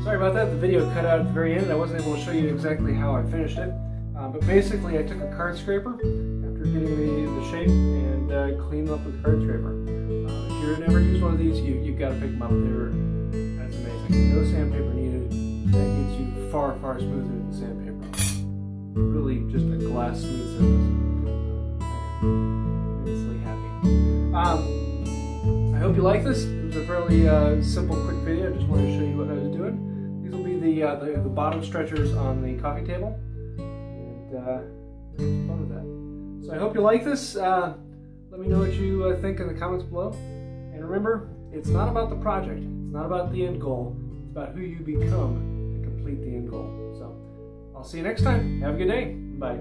Sorry about that, the video cut out at the very end. I wasn't able to show you exactly how I finished it. But basically I took a card scraper after getting the shape and cleaned them up with a card scraper. If you've never used one of these, you've got to pick them up. That's amazing. No sandpaper needed. That gets you far, far smoother than sandpaper. Really just a glass smooth surface. I'm immensely happy. I hope you like this. It was a fairly simple, quick video. I just wanted to show you what I was doing. These will be the bottom stretchers on the coffee table. And it's fun with that. So I hope you like this. Let me know what you think in the comments below. And remember, it's not about the project. It's not about the end goal. It's about who you become to complete the end goal. So I'll see you next time. Have a good day. Bye.